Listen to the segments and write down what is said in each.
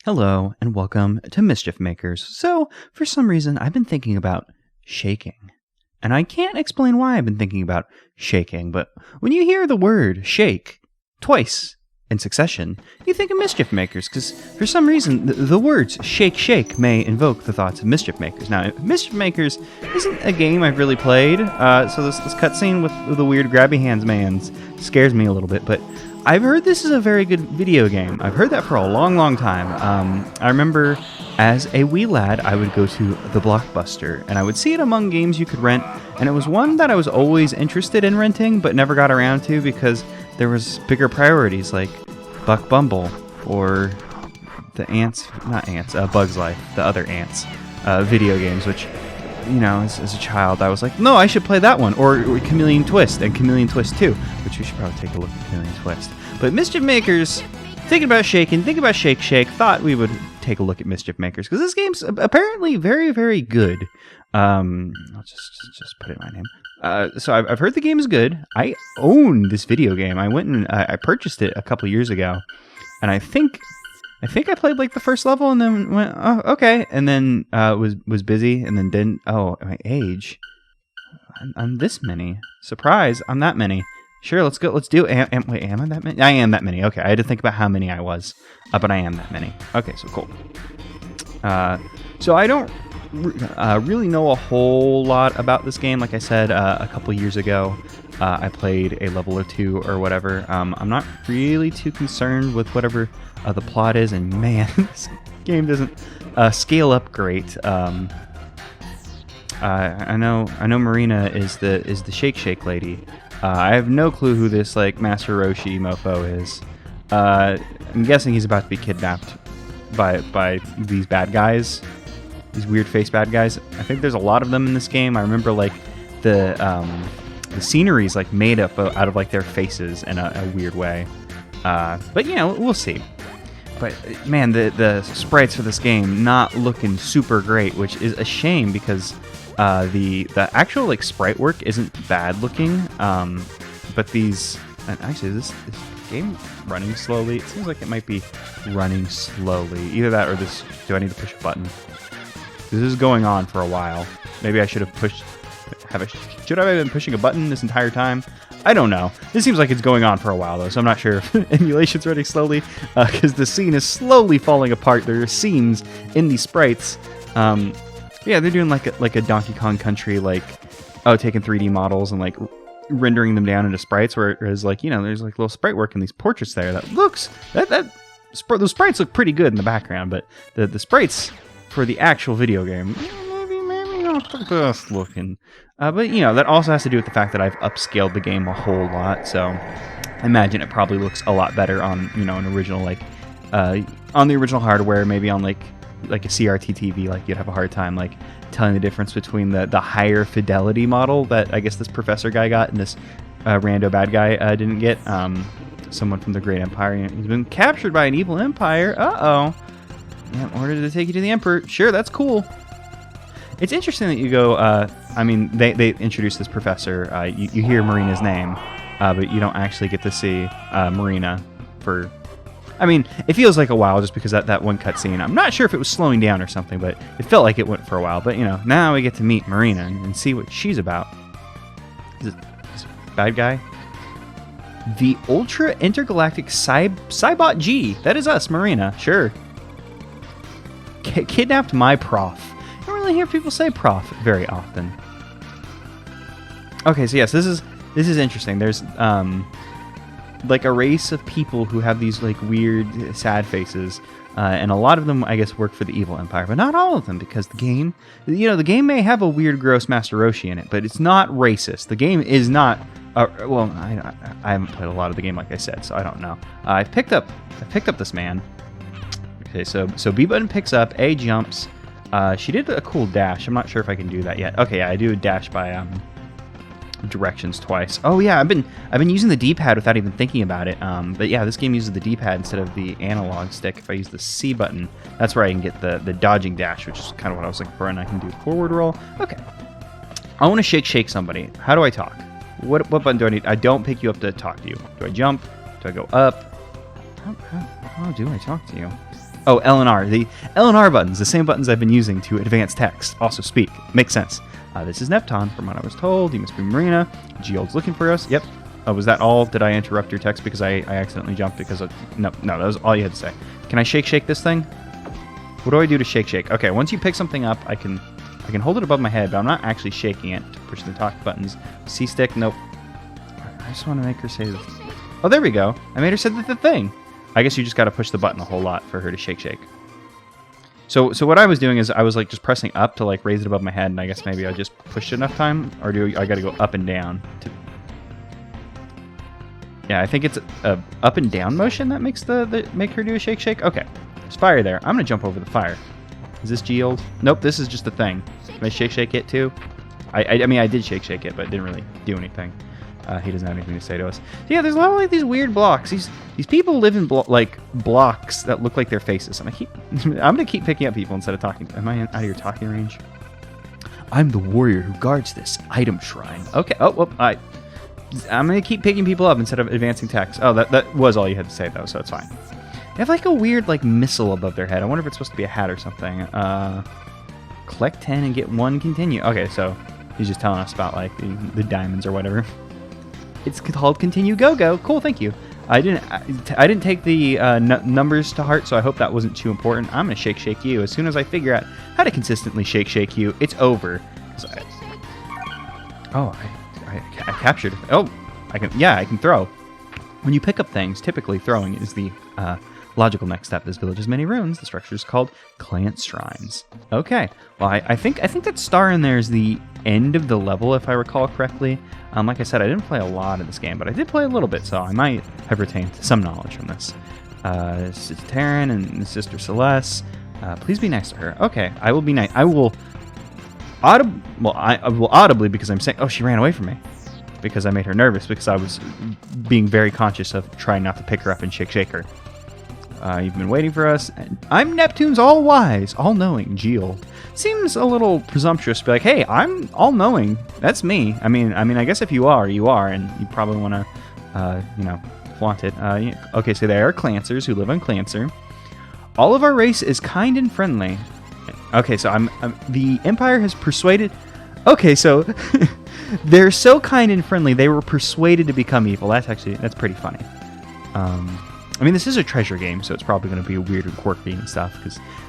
Hello, and welcome to Mischief Makers. So, for some reason, I've been thinking about shaking. And I can't explain why I've been thinking about shaking, but when you hear the word shake twice in succession, you think of Mischief Makers, because for some reason, the words shake, shake may invoke the thoughts of Mischief Makers. Now, Mischief Makers isn't a game I've really played, so this cutscene with the weird grabby hands mans scares me a little bit, but I've heard this is a very good video game. I've heard that for a long, long time. I remember as a wee lad, I would go to the Blockbuster, and I would see it among games you could rent, and it was one that I was always interested in renting, but never got around to because there was bigger priorities like Buck Bumble or the Bugs Life, the other Ants video games, which, you know, as a child, I was like, no, I should play that one. Or Chameleon Twist and Chameleon Twist 2, which we should probably take a look at Chameleon Twist. But Mischief Makers, thinking about Shake Shake, thought we would take a look at Mischief Makers, because this game's apparently very, very good. I'll just put in my name. So I've heard the game is good. I own this video game. I went and I purchased it a couple years ago, and I think I played like the first level and then went, oh, okay, and then was busy and then didn't. Oh, my age. I'm this many. Surprise! I'm that many. Sure, let's go. Let's do it. Wait, am I that many? I am that many. Okay, I had to think about how many I was, but I am that many. Okay, so cool. So I don't really know a whole lot about this game. Like I said, a couple years ago, I played a level or two or whatever. I'm not really too concerned with whatever the plot is, and man, this game doesn't scale up great. I know Marina is the Shake lady. I have no clue who this like Master Roshi mofo is. I'm guessing he's about to be kidnapped by these bad guys, these weird face bad guys. I think there's a lot of them in this game. I remember like the scenery is like made up out of like their faces in a weird way. But you know, we'll see. But man, the sprites for this game not looking super great, which is a shame because the actual like sprite work isn't bad looking. But these, and actually this game running slowly. It seems like it might be running slowly. Either that or this. Do I need to push a button? This is going on for a while. Maybe I should have pushed. Should I have been pushing a button this entire time? I don't know. This seems like it's going on for a while, though, so I'm not sure if emulation's running slowly, because the scene is slowly falling apart. There are seams in these sprites. Yeah, they're doing like a Donkey Kong Country, like, taking 3D models and, like, rendering them down into sprites, whereas, like, you know, there's, like, little sprite work in these portraits there that looks... those sprites look pretty good in the background, but the sprites for the actual video game... Maybe not the best looking. But, you know, that also has to do with the fact that I've upscaled the game a whole lot, so I imagine it probably looks a lot better on, you know, an original, like, on the original hardware, maybe on, like a CRT TV, like, you'd have a hard time, like, telling the difference between the higher fidelity model that I guess this professor guy got and this rando bad guy didn't get. Someone from the Great Empire. He's been captured by an evil empire. Uh-oh. Yeah, ordered to take you to the Emperor. Sure, that's cool. It's interesting that you go, I mean, they introduce this professor, you hear Marina's name, but you don't actually get to see Marina for, I mean, it feels like a while just because that one cutscene. I'm not sure if it was slowing down or something, but it felt like it went for a while. But, you know, now we get to meet Marina and see what she's about. Is it bad guy? The Ultra Intergalactic Cybot G. That is us, Marina. Sure. Kidnapped my prof. I don't really hear people say prof very often. Okay, so yes, this is interesting. There's like a race of people who have these like weird, sad faces, and a lot of them, I guess, work for the evil empire, but not all of them, because the game, you know, the game may have a weird, gross Master Roshi in it, but it's not racist. The game is not. Well, I haven't played a lot of the game, like I said, so I don't know. I picked up this man. Okay, so B button picks up, A jumps. She did a cool dash. I'm not sure if I can do that yet. Okay, yeah, I do a dash by directions twice. Oh yeah, I've been using the D-pad without even thinking about it. But yeah, this game uses the D-pad instead of the analog stick. If I use the C button, that's where I can get the dodging dash, which is kind of what I was looking for, and I can do forward roll. Okay, I want to shake somebody. How do I talk? What button do I need? I don't pick you up to talk to you. Do I jump? Do I go up? How do I talk to you? Oh, L and R. The L and R buttons, the same buttons I've been using to advance text. Also speak. Makes sense. This is Nepton. From what I was told, you must be Marina. Geold's looking for us. Yep. Oh, was that all? Did I interrupt your text because I accidentally jumped because of... No, that was all you had to say. Can I shake this thing? What do I do to shake? Okay, once you pick something up, I can hold it above my head, but I'm not actually shaking it to push the talk buttons. C-stick, nope. I just want to make her say this. Oh, there we go. I made her say the thing. I guess you just got to push the button a whole lot for her to shake. So what I was doing is I was like just pressing up to like raise it above my head, and I guess maybe I just pushed it enough time, or I got to go up and down to... Yeah, I think it's a up and down motion that makes make her do a shake. Okay, there's fire there. I'm gonna jump over the fire. Is this Geold? Nope, this is just a thing. Can I shake it too? I mean, I did shake it, but it didn't really do anything. He doesn't have anything to say to us. So yeah, there's a lot of like these weird blocks. These people live in blocks that look like their faces. And I'm gonna keep picking up people instead of talking. Am I out of your talking range? I'm the warrior who guards this item shrine. Okay. Oh, well, I'm gonna keep picking people up instead of advancing text. Oh, that was all you had to say though, so it's fine. They have like a weird like missile above their head. I wonder if it's supposed to be a hat or something. Collect 10 and get 1 continue. Okay, so he's just telling us about like the diamonds or whatever. It's called Continue Go. Cool, thank you. I didn't take the numbers to heart, so I hope that wasn't too important. I'm gonna shake you. As soon as I figure out how to consistently shake you, it's over. I captured it. Oh, I can throw. When you pick up things, typically throwing is the logical next step. This village has many ruins. The structure is called Clan Shrines. Okay. Well, I think that star in there is the end of the level, if I recall correctly. Like I said, I didn't play a lot of this game, but I did play a little bit, so I might have retained some knowledge from this. This is Taryn and Sister Celeste. Please be nice to her. Okay, I will be nice. I will audibly, because I'm saying... Oh, she ran away from me. Because I made her nervous, because I was being very conscious of trying not to pick her up and shake her. You've been waiting for us. I'm Neptune's all-wise, all-knowing Geold. Seems a little presumptuous to be like, hey, I'm all-knowing. That's me. I mean, I guess if you are, you are, and you probably want to, flaunt it. Okay, so they are Clancers who live on Clancer. All of our race is kind and friendly. Okay, so the Empire has persuaded... Okay, so they're so kind and friendly, they were persuaded to become evil. That's pretty funny. I mean, this is a treasure game, so it's probably going to be weird and quirky and stuff.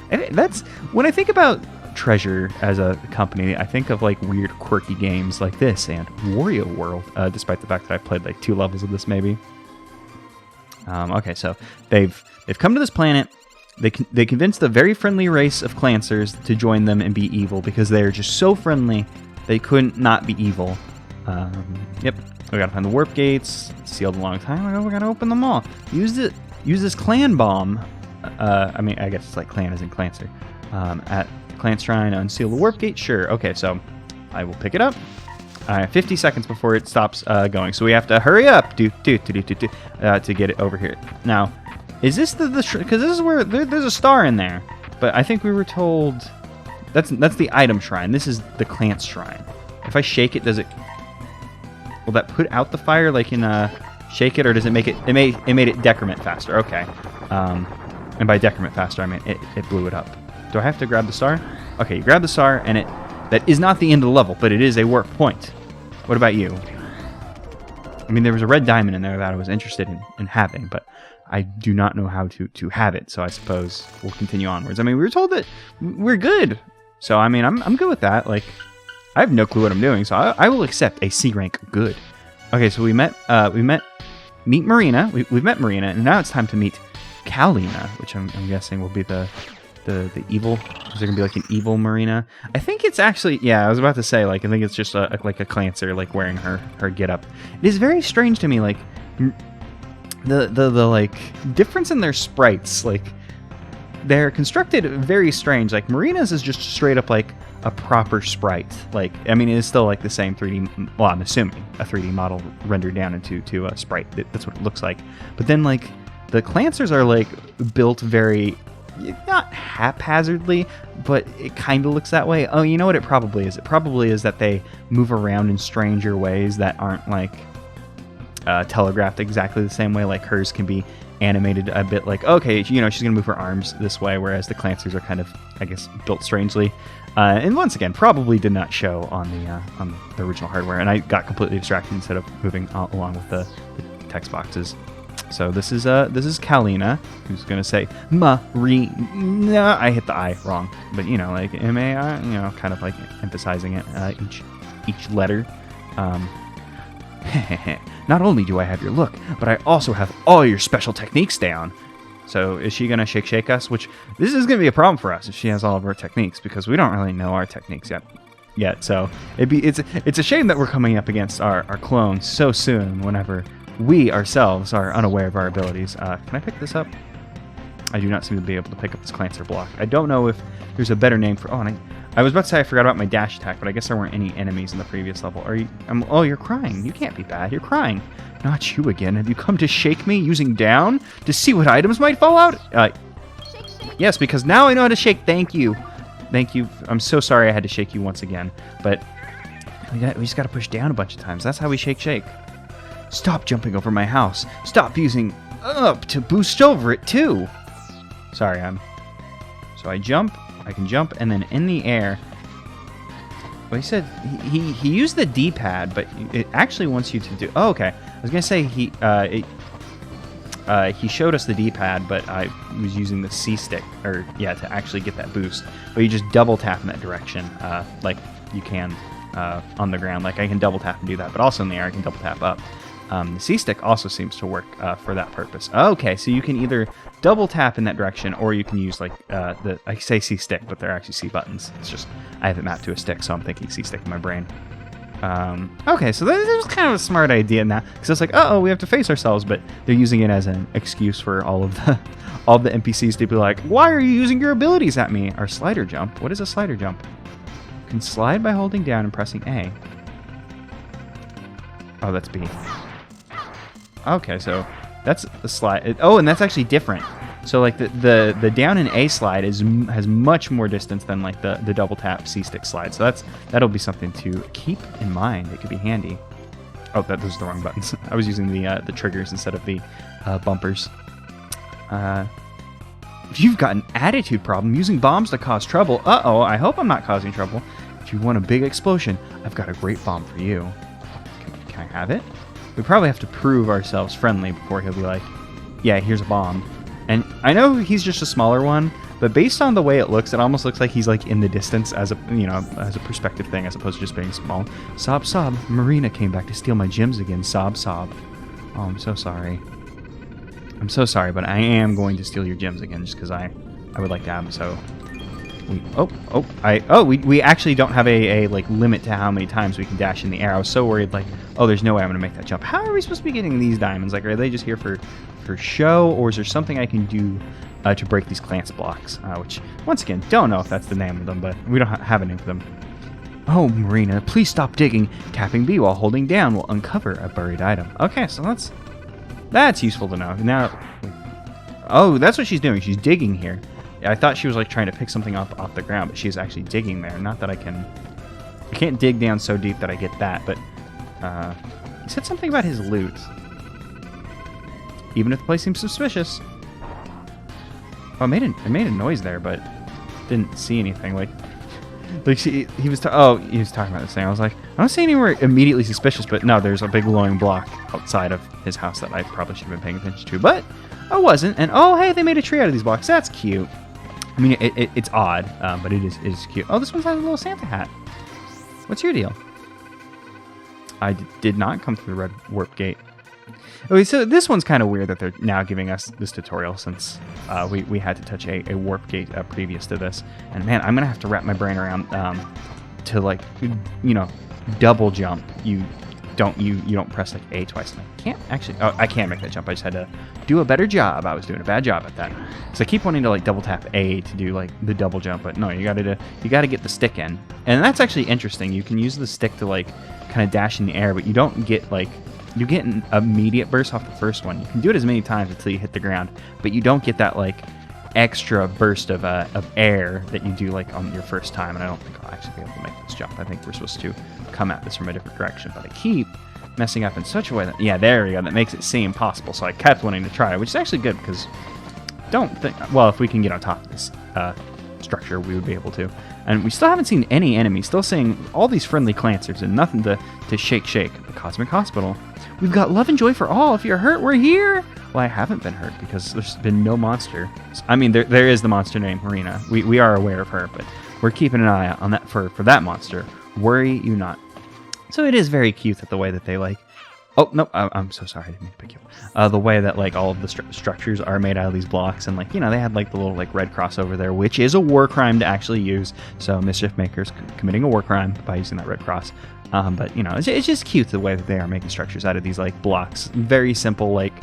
That's when I think about Treasure as a company, I think of like weird, quirky games like this and Wario World. Despite the fact that I've played like 2 levels of this, maybe. Okay, so they've come to this planet. They convinced the very friendly race of Clancers to join them and be evil because they're just so friendly they couldn't not be evil. Yep. We gotta find the warp gates. It's sealed a long time ago. We gotta open them all. Use this clan bomb. I mean, I guess it's like clan as in Clancer. At the clan shrine, unseal the warp gate. Sure. Okay, so I will pick it up. 50 seconds before it stops going. So we have to hurry up to get it over here. Now, is this because this is where there's a star in there, but I think we were told that's the item shrine. This is the clan shrine. If I shake it, does it? Will that put out the fire like in shake it, or does it make it? It made it decrement faster. Okay. And by decrement faster, I mean it blew it up. Do I have to grab the star? Okay, you grab the star, and that is not the end of the level, but it is a warp point. What about you? I mean, there was a red diamond in there that I was interested in having, but I do not know how to have it, so I suppose we'll continue onwards. I mean, we were told that we're good, so I mean, I'm good with that. Like, I have no clue what I'm doing, so I will accept a C rank good. Okay, so meet Marina. We've met Marina, and now it's time to meet Kalina, which I'm guessing will be the evil. Is there gonna be like an evil Marina? I think it's actually, yeah, I was about to say, like, I think it's just like a Clancer, like wearing her getup. It is very strange to me, like the like difference in their sprites. Like, they're constructed very strange. Like, Marina's is just straight up like a proper sprite. Like, I mean, it is still like the same 3D. Well, I'm assuming a 3D model rendered down into a sprite. That's what it looks like. But then like the Clancers are like built very, not haphazardly, but it kind of looks that way. Oh, you know what it probably is? It probably is that they move around in stranger ways that aren't like telegraphed exactly the same way. Like hers can be animated a bit like, okay, you know, she's gonna move her arms this way, whereas the Clancers are kind of, I guess, built strangely. And once again, probably did not show on the original hardware, and I got completely distracted instead of moving along with the text boxes. So this is Kalina, who's gonna say Marina. I hit the I wrong, but you know, like M-A-I, you know, kind of like emphasizing it each letter. Not only do I have your look, but I also have all your special techniques down. So is she going to shake us? Which, this is going to be a problem for us if she has all of our techniques, because we don't really know our techniques yet. So it's a shame that we're coming up against our clones so soon whenever we ourselves are unaware of our abilities. Can I pick this up? I do not seem to be able to pick up this Clancer block. I don't know if there's a better name for... Oh, and I was about to say I forgot about my dash attack, but I guess there weren't any enemies in the previous level. Are you? Oh, you're crying. You can't be bad. You're crying. Not you again. Have you come to shake me using down to see what items might fall out? Yes, because now I know how to shake. Thank you. Thank you. I'm so sorry I had to shake you once again, but we just got to push down a bunch of times. That's how we shake. Stop jumping over my house. Stop using up to boost over it too. Sorry, so I jump. I can jump, and then in the air. Well, he said he used the D-pad, but it actually wants you to do. Oh, okay. I was gonna say he showed us the D-pad, but I was using the C stick, to actually get that boost. But you just double tap in that direction, like you can on the ground. Like I can double tap and do that, but also in the air I can double tap up. The C stick also seems to work for that purpose. Okay, so you can either double tap in that direction, or you can use like I say C stick, but they're actually C buttons. It's just I have it mapped to a stick, so I'm thinking C stick in my brain. Okay, so that was kind of a smart idea now, because it's like, we have to face ourselves, but they're using it as an excuse for all of the NPCs to be like, why are you using your abilities at me? Our slider jump. What is a slider jump? You can slide by holding down and pressing A. Oh, that's B. Okay, so that's the slide. Oh, and that's actually different. So like the down and A slide has much more distance than like the double tap C stick slide. So that'll be something to keep in mind. It could be handy. Oh, those are the wrong buttons. I was using the triggers instead of the bumpers. If you've got an attitude problem, using bombs to cause trouble. I hope I'm not causing trouble. If you want a big explosion, I've got a great bomb for you. Can I have it? We probably have to prove ourselves friendly before he'll be like, yeah, here's a bomb. And I know he's just a smaller one, but based on the way it looks, it almost looks like he's like in the distance as a perspective thing, as opposed to just being small. Sob, sob. Marina came back to steal my gems again. Sob, sob. Oh, I'm so sorry. I'm so sorry, but I am going to steal your gems again just because I would like to have them. So we actually don't have a like limit to how many times we can dash in the air. I was so worried, like, there's no way I'm gonna make that jump. How are we supposed to be getting these diamonds? Like, are they just here for show, or is there something I can do to break these Clance blocks? Which, once again, don't know if that's the name of them, but we don't have a name for them. Oh, Marina, please stop digging. Tapping B while holding down will uncover a buried item. Okay, so that's useful to know. Now, that's what she's doing. She's digging here. I thought she was like trying to pick something up off the ground, but she's actually digging there. Not that I can't dig down so deep that I get that, but he said something about his loot. Even if the place seems suspicious. Oh, it made a noise there, but didn't see anything. Like he was talking about this thing. I was like, I don't see anywhere immediately suspicious, but no, there's a big glowing block outside of his house that I probably should have been paying attention to, but I wasn't. And hey, they made a tree out of these blocks. That's cute. I mean, it's odd, but it is cute. Oh, this one has a little Santa hat. What's your deal? I did not come through the red warp gate. Okay, so this one's kind of weird that they're now giving us this tutorial, since we had to touch a warp gate previous to this. And man, I'm gonna have to wrap my brain around to like, double jump. You don't press like A twice. And I can't actually. Oh, I can make that jump. I just had to do a better job. I was doing a bad job at that. So I keep wanting to like double tap A to do like the double jump, but no, you got to get the stick in, and that's actually interesting. You can use the stick to like kind of dash in the air, but you don't get like. You get an immediate burst off the first one. You can do it as many times until you hit the ground, but you don't get that like extra burst of air that you do like on your first time. And I don't think I'll actually be able to make this jump. I think we're supposed to come at this from a different direction. But I keep messing up in such a way that, yeah, there we go, that makes it seem possible. So I kept wanting to try it, which is actually good because well, if we can get on top of this structure, we would be able to. And we still haven't seen any enemies, still seeing all these friendly clancers and nothing to shake. The Cosmic Hospital. We've got love and joy for all. If you're hurt, we're here. Well, I haven't been hurt because there's been no monster. I mean, there is the monster named Marina. We are aware of her, but we're keeping an eye out on that for that monster. Worry you not. So it is very cute that the way that they like. Oh no, I'm so sorry. I didn't mean to pick you up. The way that like all of the structures are made out of these blocks, and like, you know, they had like the little like red cross over there, which is a war crime to actually use. So Mischief makers committing a war crime by using that red cross. But you know, it's just cute the way that they are making structures out of these like blocks. Very simple like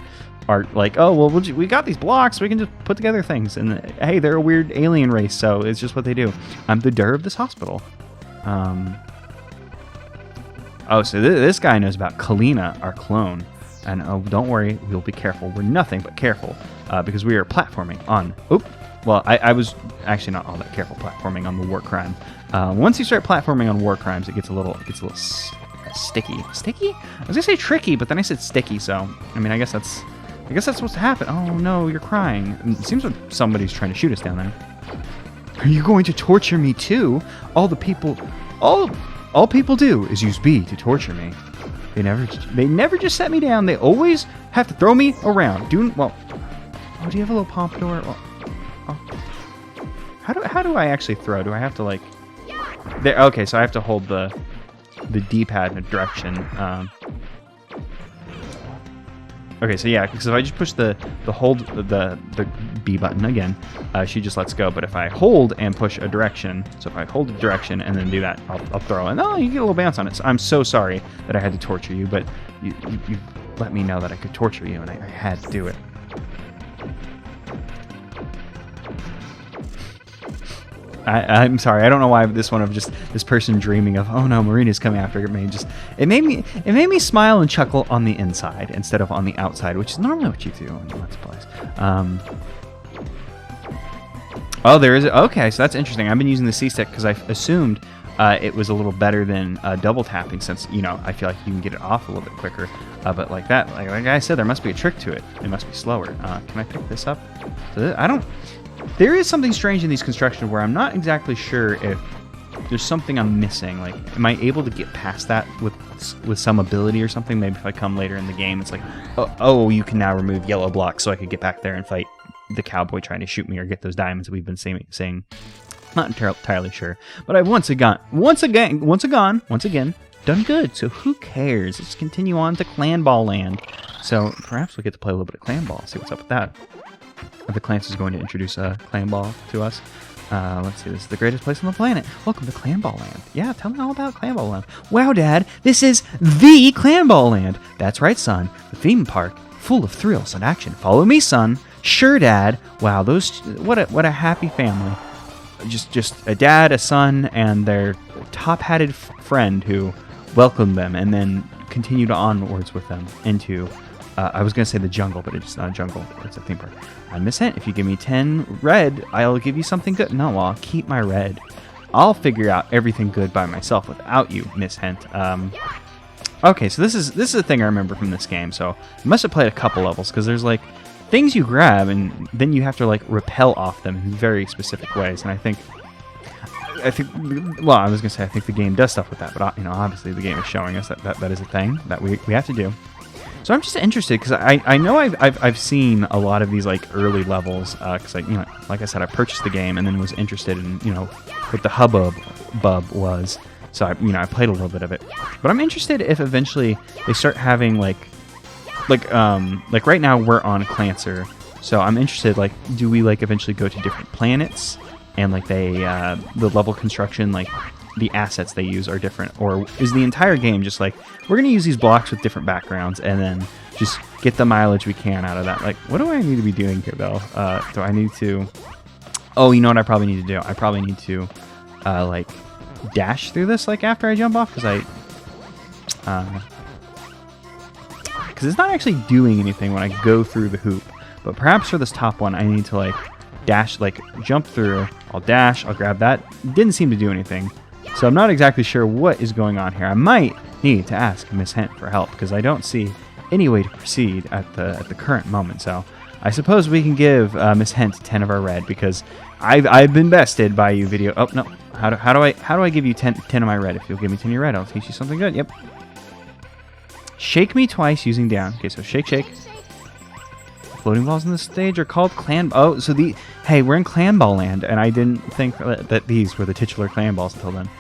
art. Like, oh well, we got these blocks, we can just put together things. And hey, they're a weird alien race, so it's just what they do. I'm the Dur of this hospital. Oh, so this guy knows about Kalina, our clone. And oh, don't worry, we'll be careful. We're nothing but careful because we are platforming on. Well, I was actually not all that careful platforming on the war crime. Once you start platforming on war crimes, it gets a little sticky. Sticky? I was gonna say tricky, but then I said sticky. So I mean, I guess that's supposed to happen. Oh no, you're crying. It seems like somebody's trying to shoot us down there. Are you going to torture me too? All people do is use B to torture me. They never just set me down. They always have to throw me around. Oh, do you have a little pompadour? Well, oh. How do I actually throw? Do I have to like? There. Okay, so I have to hold the D-pad in a direction. Okay, so yeah, because if I just push the B button again, she just lets go. But if I hold and push a direction, so if I hold a direction and then do that, I'll throw. And oh, you get a little bounce on it. So I'm so sorry that I had to torture you, but you let me know that I could torture you, and I had to do it. I'm sorry. I don't know why this one of just this person dreaming of, oh no, Marina's coming after me. It made me smile and chuckle on the inside instead of on the outside, which is normally what you do in Let's Plays. Oh, there is. Okay, so that's interesting. I've been using the C stick because I assumed it was a little better than double tapping, since I feel like you can get it off a little bit quicker. But like that, like I said, there must be a trick to it. It must be slower. Can I pick this up? I don't. There is something strange in these constructions where I'm not exactly sure if there's something I'm missing. Like, am I able to get past that with some ability or something? Maybe if I come later in the game, it's like, oh, you can now remove yellow blocks so I could get back there and fight the cowboy trying to shoot me or get those diamonds that we've been saying. Not entirely sure. But I've once again, done good. So who cares? Let's continue on to Clan Ball Land. So perhaps we'll get to play a little bit of Clan Ball, see what's up with that. The Clans is going to introduce a Clan Ball to us. Let's see, this is the greatest place on the planet. Welcome to Clan Ball Land. Yeah, tell me all about Clan Ball Land. Wow, Dad, this is the Clan Ball Land. That's right, son. The theme park, full of thrills and action. Follow me, son. Sure, Dad. Wow, what a happy family. Just a dad, a son, and their top-hatted friend who welcomed them and then continued onwards with them into... I was going to say the jungle, but it's not a jungle. It's a theme park. Miss Hent, if you give me 10 red, I'll give you something good. No, I'll keep my red. I'll figure out everything good by myself without you, Miss Hent. Okay, so this is a thing I remember from this game. So I must have played a couple levels, because there's like things you grab, and then you have to like repel off them in very specific ways. And I think, well, I was going to say I think the game does stuff with that, but obviously the game is showing us that is a thing that we have to do. So I'm just interested because I know I've seen a lot of these like early levels because like I said, I purchased the game and then was interested in what the hubbub was. So I played a little bit of it, but I'm interested if eventually they start having like right now we're on Clancer, so I'm interested, like, do we like eventually go to different planets and like the level construction, like the assets they use are different, or is the entire game just like we're gonna use these blocks with different backgrounds and then just get the mileage we can out of that? Like, what do I need to be doing here though? Do I need to? Oh, you know what I probably need to do? I probably need to like dash through this like after I jump off, because it's not actually doing anything when I go through the hoop. But perhaps for this top one, I need to like dash, like jump through. I'll dash. I'll grab that. Didn't seem to do anything. So I'm not exactly sure what is going on here. I might need to ask Miss Hent for help because I don't see any way to proceed at the current moment. So I suppose we can give Miss Hent 10 of our red because I've been bested by you video. Oh no, how do I give you 10 of my red? If you'll give me 10 of your red, I'll teach you something good. Yep. Shake me twice using down. Okay, so shake, shake. Floating balls on the stage are called clan. Oh, so hey, we're in clan ball land, and I didn't think that these were the titular clan balls until then.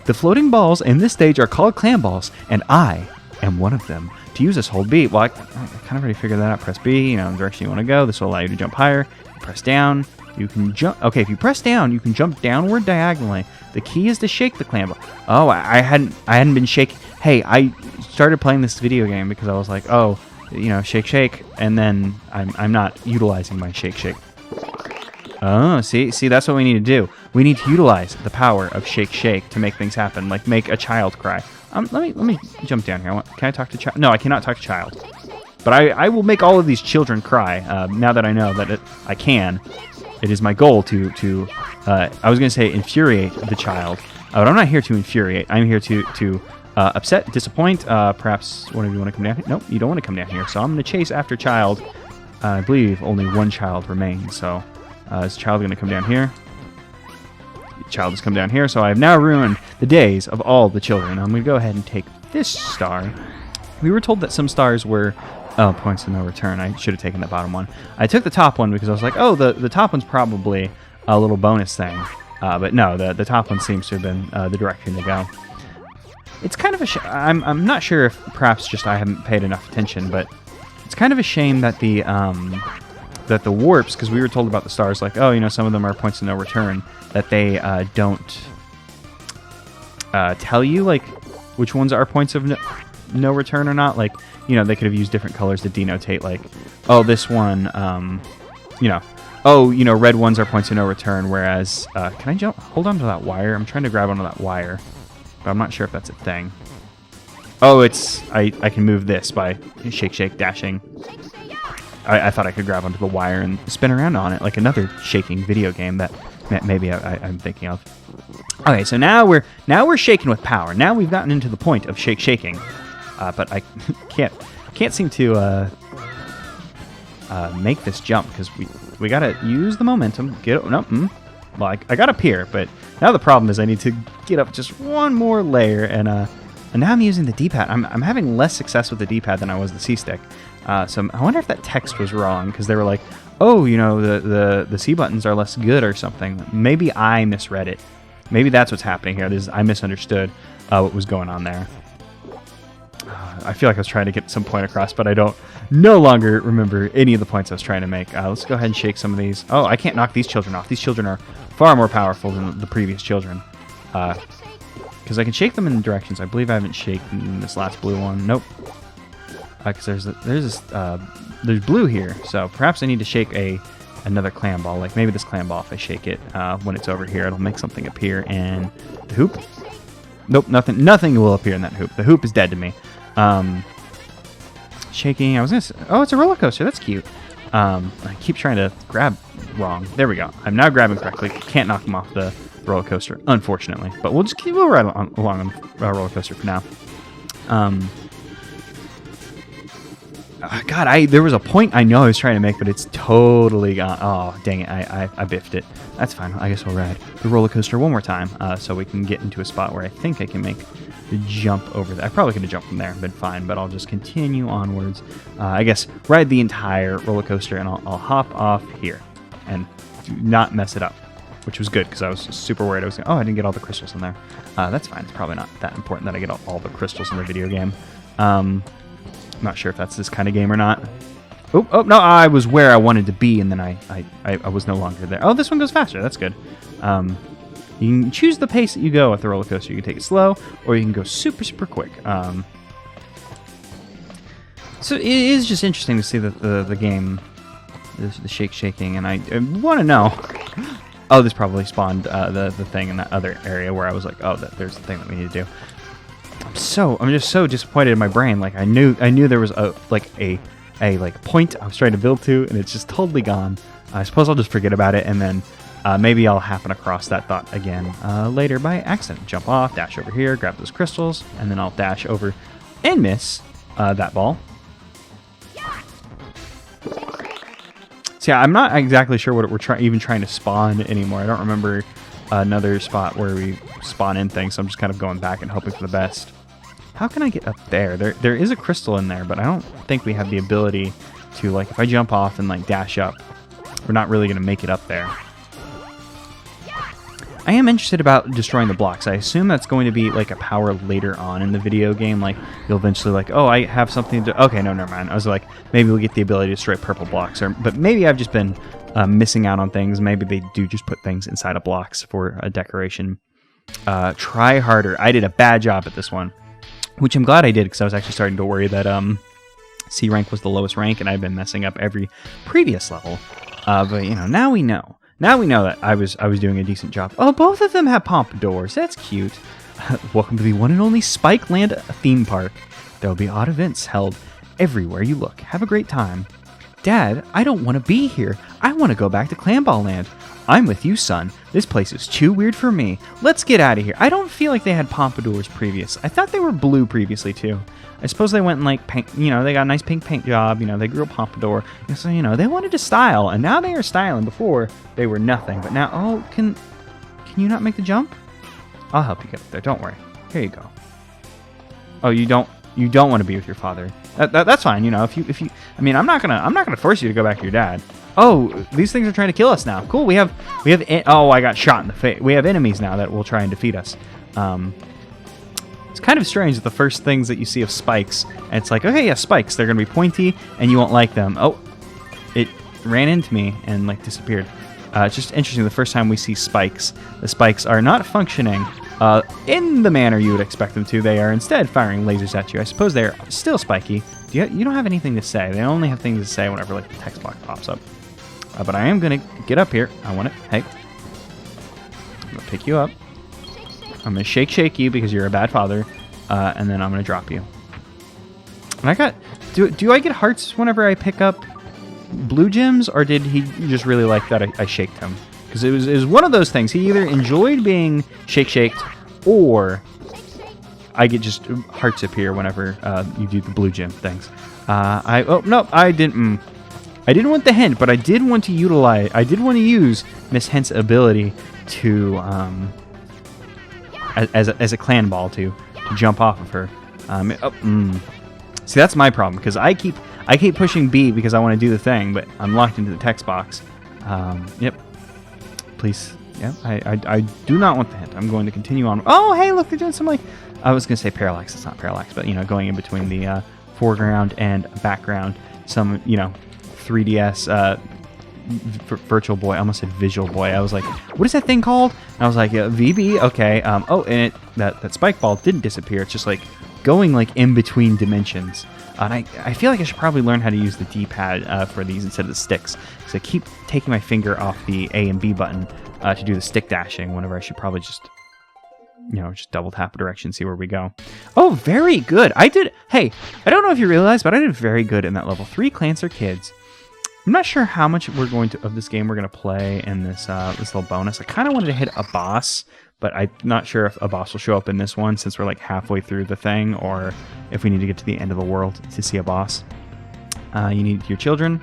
The floating balls in this stage are called clan balls, and I am one of them. To use this, hold B. Well, I kind of already figured that out. Press B, the direction you want to go. This will allow you to jump higher. Press down. You can jump. Okay, if you press down, you can jump downward diagonally. The key is to shake the clan ball. Oh, I hadn't been shaking. Hey, I started playing this video game because I was like, oh, shake, shake, and then I'm not utilizing my shake, shake. Oh, see, that's what we need to do. We need to utilize the power of shake, shake to make things happen, like make a child cry. Let me jump down here. Can I talk to child? No, I cannot talk to child. But I will make all of these children cry. Now that I know that I can, it is my goal to I was going to say infuriate the child, but I'm not here to infuriate. I'm here to upset, disappoint. Perhaps one of you want to come down here. Nope, you don't want to come down here. So I'm going to chase after child. I believe only one child remains. So is child going to come down here? Child has come down here. So I have now ruined the days of all the children. I'm going to go ahead and take this star. We were told that some stars were points of no return. I should have taken the bottom one. I took the top one because I was like, oh, the top one's probably a little bonus thing. But no, the top one seems to have been the direction to go. It's kind of a I'm not sure if perhaps just I haven't paid enough attention, but it's kind of a shame that the warps, because we were told about the stars, like, oh, some of them are points of no return, that they don't tell you, like, which ones are points of no return or not. Like, they could have used different colors to denotate, like, oh, this one, red ones are points of no return, whereas, can I jump? Hold on to that wire. I'm trying to grab onto that wire, but I'm not sure if that's a thing. Oh, I can move this by shake, shake, dashing. I thought I could grab onto the wire and spin around on it like another shaking video game that maybe I'm thinking of. Okay, so now we're shaking with power. Now we've gotten into the point of shaking, but I can't seem to make this jump because we gotta use the momentum. Well, I got up here, but now the problem is I need to get up just one more layer, and now I'm using the D-pad. I'm having less success with the D-pad than I was the C-stick. So I wonder if that text was wrong, because they were like, oh, the C buttons are less good or something. Maybe I misread it. Maybe that's what's happening here. I misunderstood what was going on there. I feel like I was trying to get some point across, but I no longer remember any of the points I was trying to make. Let's go ahead and shake some of these. Oh, I can't knock these children off. These children are far more powerful than the previous children. Because I can shake them in directions. I believe I haven't shaken this last blue one. Nope. Because there's blue here, so perhaps I need to shake another clan ball. Like maybe this clan ball, if I shake it when it's over here, it'll make something appear in the hoop. Nope, nothing will appear in that hoop. The hoop is dead to me. Shaking. I was gonna say, oh, it's a roller coaster. That's cute. I keep trying to grab wrong. There we go. I'm now grabbing correctly. Can't knock them off the roller coaster, unfortunately. But we'll just keep right along on roller coaster for now. God, there was a point I know I was trying to make, but it's totally gone. Oh, dang it. I biffed it. That's fine. I guess we'll ride the roller coaster one more time so we can get into a spot where I think I can make the jump over there. I probably could have jumped from there and been fine, but I'll just continue onwards. I guess ride the entire roller coaster, and I'll hop off here and do not mess it up, which was good because I was super worried. I didn't get all the crystals in there. That's fine. It's probably not that important that I get all the crystals in the video game. I'm not sure if that's this kind of game or not. Oh, no, I was where I wanted to be, and then I was no longer there. Oh, this one goes faster. That's good. You can choose the pace that you go with the roller coaster. You can take it slow, or you can go super, super quick. So it is just interesting to see that the game, the shaking, and I want to know. Oh, this probably spawned the thing in that other area where I was like, oh, there's the thing that we need to do. I'm just so disappointed in my brain. Like I knew there was a point I was trying to build to, and it's just totally gone. I suppose I'll just forget about it and then Maybe I'll happen across that thought again later by accident. Jump off, dash over here, grab those crystals, and then I'll dash over and miss that ball. So yeah, I'm not exactly sure what we're even trying to spawn anymore. I don't remember another spot where we spawn in things, so I'm just kind of going back and hoping for the best. How can I get up there? There is a crystal in there, but I don't think we have the ability to, like, if I jump off and, like, dash up, we're not really going to make it up there. I am interested about destroying the blocks. I assume that's going to be, like, a power later on in the video game. Like, you'll eventually, like, oh, I have something to... Okay, no, never mind. I was like, maybe we'll get the ability to destroy purple blocks. But maybe I've just been missing out on things. Maybe they do just put things inside of blocks for a decoration. Try harder. I did a bad job at this one, which I'm glad I did, because I was actually starting to worry that C rank was the lowest rank, and I've been messing up every previous level. But, you know, now we know. Now we know that I was doing a decent job. Oh, both of them have pompadours. That's cute. Welcome to the one and only Spike Land theme park. There will be odd events held everywhere you look. Have a great time. Dad, I don't want to be here. I want to go back to Clamball Land. I'm with you, son. This place is too weird for me. Let's get out of here. I don't feel like they had pompadours previous. I thought they were blue previously, too. I suppose they went in, like, paint, you know, they got a nice pink paint job, you know, they grew a pompadour. So, you know, they wanted to style, and now they are styling. Before, they were nothing. But now, oh, can you not make the jump? I'll help you get up there. Don't worry. Here you go. Oh, you don't want to be with your father. That's fine, you know, if you, I mean, I'm not gonna force you to go back to your dad. Oh, these things are trying to kill us now. Cool, oh, I got shot in the face. We have enemies now that will try and defeat us. It's kind of strange that the first things that you see of spikes, and it's like, okay, yeah, spikes, they're going to be pointy, and you won't like them. Oh, it ran into me and, like, disappeared. It's just interesting, the first time we see spikes, the spikes are not functioning in the manner you would expect them to. They are instead firing lasers at you. I suppose they're still spiky. You don't have anything to say. They only have things to say whenever, like, the text box pops up. But I am going to get up here. I want it. Hey. I'm going to pick you up. I'm going to shake you because you're a bad father, and then I'm going to drop you. And I got... Do I get hearts whenever I pick up blue gems, or did he just really like that I shaked him? Because it was one of those things. He either enjoyed being shaked, or I get just hearts appear whenever you do the blue gem things. Oh, no, I didn't... I didn't want the hint, but I did want to use Miss Hint's ability to... As a clan ball to jump off of her. See, that's my problem, because I keep pushing B because I want to do the thing, but I'm locked into the text box. Yep. Please. Yep. I do not want the hint. I'm going to continue on. Oh, hey, look, they're doing some, like, I was going to say parallax. It's not parallax, but, you know, going in between the foreground and background. Some, you know, 3DS Virtual Boy. I almost said Visual Boy. I was like, what is that thing called? And I was like, VB. Okay. Oh, and that spike ball didn't disappear. It's just like going like in between dimensions. And I feel like I should probably learn how to use the D-pad for these instead of the sticks, because I keep taking my finger off the A and B button to do the stick dashing whenever I should probably just, you know, just double tap a direction, see where we go. Oh, very good. Hey, I don't know if you realize, but I did very good in that level. 3 clans are kids. I'm not sure how much of this game we're going to play in this little bonus. I kind of wanted to hit a boss, but I'm not sure if a boss will show up in this one since we're like halfway through the thing, or if we need to get to the end of the world to see a boss. You need your children.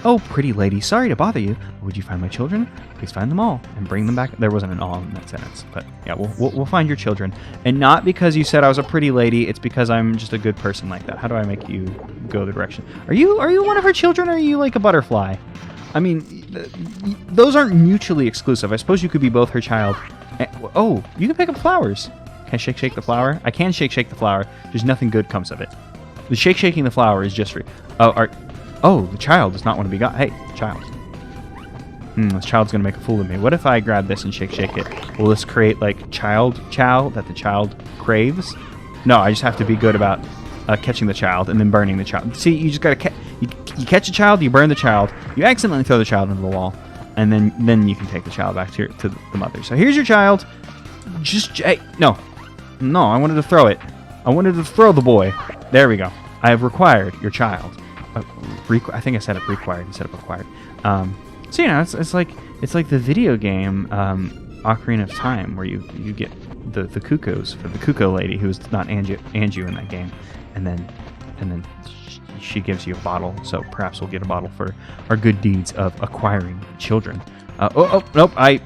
Oh, pretty lady, sorry to bother you. Would you find my children? Please find them all and bring them back. There wasn't an all in that sentence, but yeah, we'll find your children. And not because you said I was a pretty lady, it's because I'm just a good person like that. How do I make you go the direction? Are you one of her children, or are you like a butterfly? I mean, those aren't mutually exclusive. I suppose you could be both her child. Oh, you can pick up flowers. Can I shake the flower? I can shake the flower. There's nothing good comes of it. The shaking the flower is just for... Oh, the child does not want to be got. Hey, child. This child's going to make a fool of me. What if I grab this and shake it? Will this create, like, child chow that the child craves? No, I just have to be good about catching the child and then burning the child. See, you just got to... You catch a child, you burn the child, you accidentally throw the child into the wall, and then you can take the child back to the mother. So here's your child. Hey, no, I wanted to throw it. I wanted to throw the boy. There we go. I have required your child. I think I said it required instead of acquired. So it's like the video game Ocarina of Time, where you get the cuckoos for the cuckoo lady, who's not Anju in that game, and then she gives you a bottle. So perhaps we'll get a bottle for our good deeds of acquiring children. Nope! I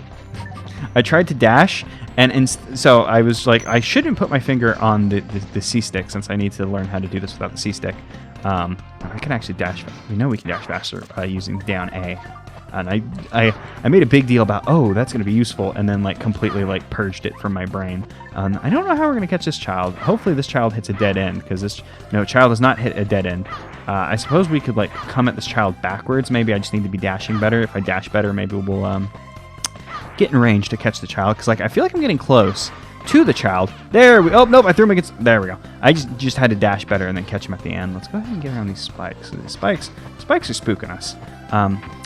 tried to dash, and so I was like, I shouldn't put my finger on the C stick, since I need to learn how to do this without the C stick. I can actually dash. We know we can dash faster using down A. And I made a big deal about, oh, that's going to be useful, and then like completely like purged it from my brain. I don't know how we're going to catch this child. Hopefully this child hits a dead end, because this child does not hit a dead end. I suppose we could like come at this child backwards. Maybe I just need to be dashing better. If I dash better, maybe we'll get in range to catch the child, because like I feel like I'm getting close to the child. Oh nope, I threw him against. There we go. I just had to dash better and then catch him at the end. Let's go ahead and get around these spikes. So these spikes are spooking us.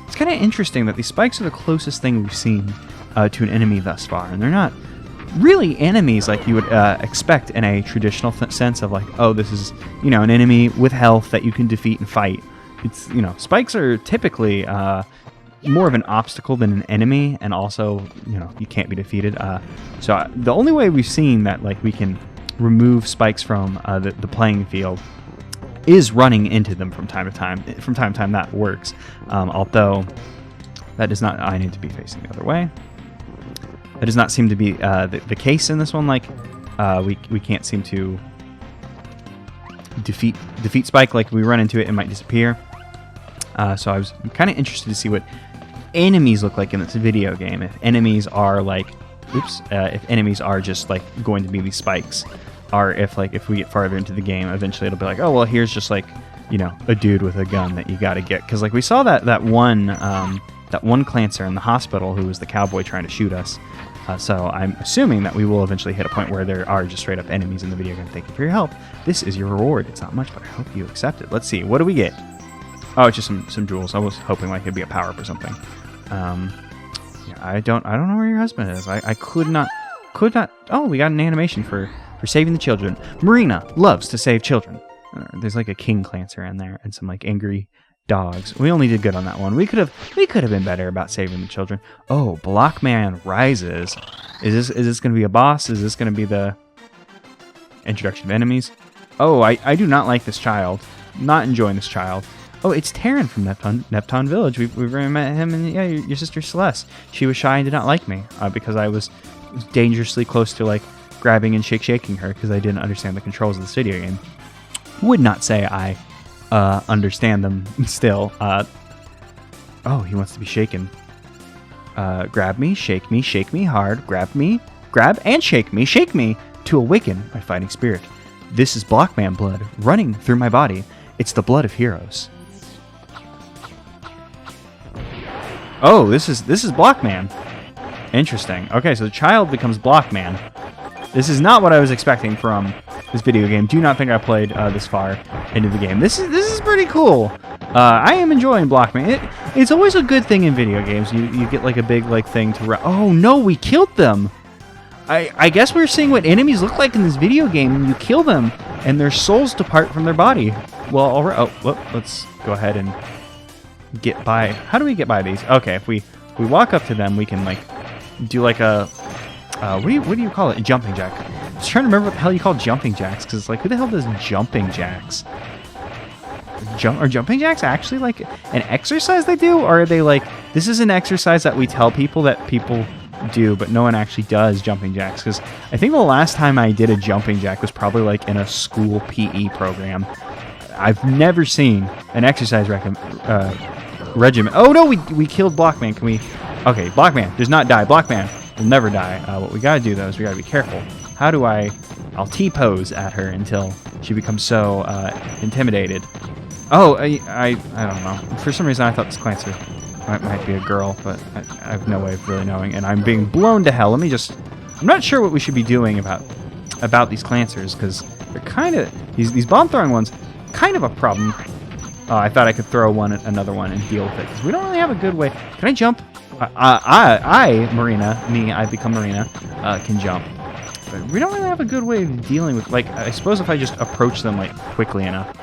It's kind of interesting that these spikes are the closest thing we've seen to an enemy thus far, and they're not really enemies like you would expect in a traditional sense of like, oh, this is an enemy with health that you can defeat and fight. It's spikes are typically more of an obstacle than an enemy, and also you can't be defeated. So the only way we've seen that like we can remove spikes from the playing field is running into them from time to time. From time to time, that works. Although that does not. I need to be facing the other way. That does not seem to be the case in this one. Like we can't seem to defeat Spike. Like if we run into it, it might disappear. So I was kind of interested to see what enemies look like in this video game. If enemies are like, if enemies are just like going to be these spikes. Or if we get farther into the game, eventually it'll be like, oh well, here's just like a dude with a gun that you got to get, because like we saw that one Clancer in the hospital who was the cowboy trying to shoot us. So I'm assuming that we will eventually hit a point where there are just straight up enemies in the video game. Thank you for your help. This is your reward. It's not much, but I hope you accept it. Let's see, what do we get? Oh, it's just some jewels. I was hoping like it'd be a power up or something. I don't know where your husband is. I could not. Oh, we got an animation for saving the children. Marina loves to save children. There's like a King Clancer in there and some like angry dogs. We only did good on that one. We could have been better about saving the children. Oh, Blockman rises. Is this going to be a boss? Is this going to be the introduction of enemies? Oh, I do not like this child. Not enjoying this child. Oh, it's Terran from Neptune Village. We've already met him, and yeah, your sister Celeste. She was shy and did not like me because I was dangerously close to like grabbing and shaking her because I didn't understand the controls of this video game. Would not say I understand them still. Oh, he wants to be shaken. Grab me, shake me hard, grab and shake me to awaken my fighting spirit. This is Blockman blood running through my body. It's the blood of heroes. Oh, this is Blockman. Interesting. Okay, so the child becomes Blockman. This is not what I was expecting from this video game. Do not think I played this far into the game. This is pretty cool. I am enjoying Blockman. It's always a good thing in video games. You get like a big like thing to. Oh no, we killed them. I guess we're seeing what enemies look like in this video game. You kill them, and their souls depart from their body. Well, all right. Oh, let's go ahead and get by. How do we get by these? Okay, if we walk up to them, we can like do like a. What do you call it? A jumping jack. I was trying to remember what the hell you call jumping jacks, because it's like, who the hell does jumping jacks? Are jumping jacks actually like an exercise they do, or are they like, this is an exercise that we tell people that people do, but no one actually does jumping jacks? Because I think the last time I did a jumping jack was probably like in a school PE program. I've never seen an exercise regimen. Oh no, we killed Blockman. Can we? Okay, Blockman does not die. Blockman will never die. What we gotta do though is we gotta be careful. How do I'll T-pose at her until she becomes so intimidated. Oh, I don't know. For some reason I thought this Clancer might be a girl, but I have no way of really knowing, and I'm being blown to hell. I'm not sure what we should be doing about these Clancers, because they're kind of, these bomb throwing ones, kind of a problem. I thought I could throw another one and deal with it, because we don't really have a good way. Can I jump? I become Marina, can jump. But we don't really have a good way of dealing with, like, I suppose if I just approach them, like, quickly enough,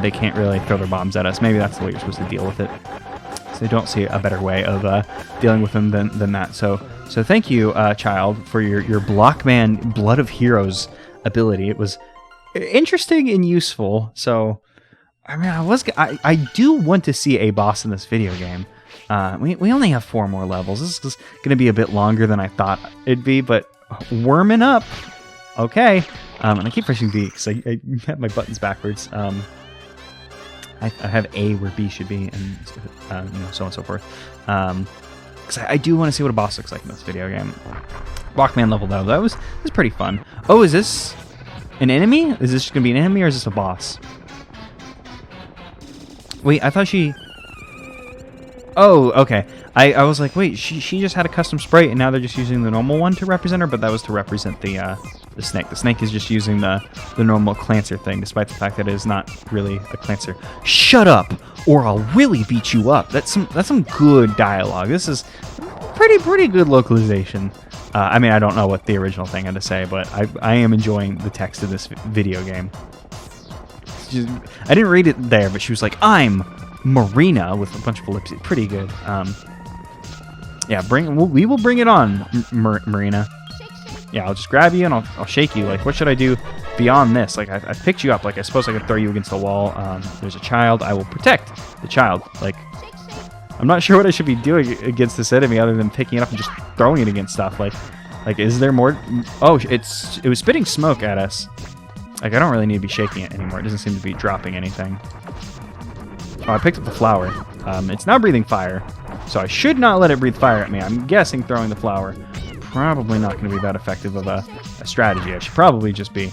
they can't really throw their bombs at us. Maybe that's the way you're supposed to deal with it. So I don't see a better way of dealing with them than that. So thank you, child, for your Blockman Blood of Heroes ability. It was interesting and useful. So, I mean, I do want to see a boss in this video game. We only have 4 more levels. This is going to be a bit longer than I thought it'd be, but warming up. Okay. And I keep pressing B because I have my buttons backwards. I have A where B should be, and so on and so forth. Because I do want to see what a boss looks like in this video game. Walkman level though, that was pretty fun. Oh, is this an enemy? Is this going to be an enemy or is this a boss? Wait, I thought she... Oh, okay. I was like, wait, she just had a custom sprite, and now they're just using the normal one to represent her, but that was to represent the snake. The snake is just using the normal Clancer thing, despite the fact that it is not really a Clancer. Shut up, or I'll really beat you up. That's some good dialogue. This is pretty good localization. I mean, I don't know what the original thing had to say, but I am enjoying the text of this video game. I didn't read it there, but she was like, "I'm Marina," with a bunch of ellipses. Pretty good. Yeah, we will bring it on, Marina. Yeah, I'll just grab you and I'll shake you. Like, what should I do beyond this? Like, I picked you up. Like, I suppose I could throw you against the wall. There's a child. I will protect the child. Like, I'm not sure what I should be doing against this enemy other than picking it up and just throwing it against stuff. Like, is there more? Oh, it was spitting smoke at us. Like, I don't really need to be shaking it anymore. It doesn't seem to be dropping anything. Oh, I picked up the flower. It's now breathing fire, so I should not let it breathe fire at me. I'm guessing throwing the flower probably not going to be that effective of a strategy. I should probably just be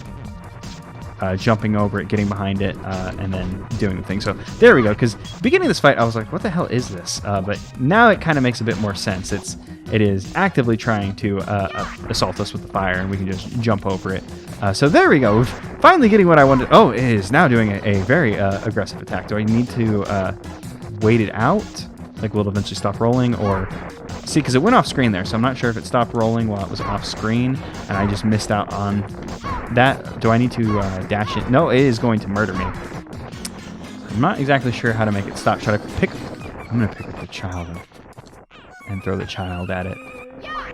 jumping over it, getting behind it, and then doing the thing. So there we go, because beginning of this fight, I was like, what the hell is this? But now it kind of makes a bit more sense. It is actively trying to assault us with the fire, and we can just jump over it. So there we go. Finally getting what I wanted. Oh, it is now doing a very aggressive attack. Do I need to wait it out? Like, will it eventually stop rolling? Or see, because it went off screen there, so I'm not sure if it stopped rolling while it was off screen, and I just missed out on that. Do I need to dash it? No, it is going to murder me. I'm not exactly sure how to make it stop. Should I pick... I'm going to pick up the child and throw the child at it.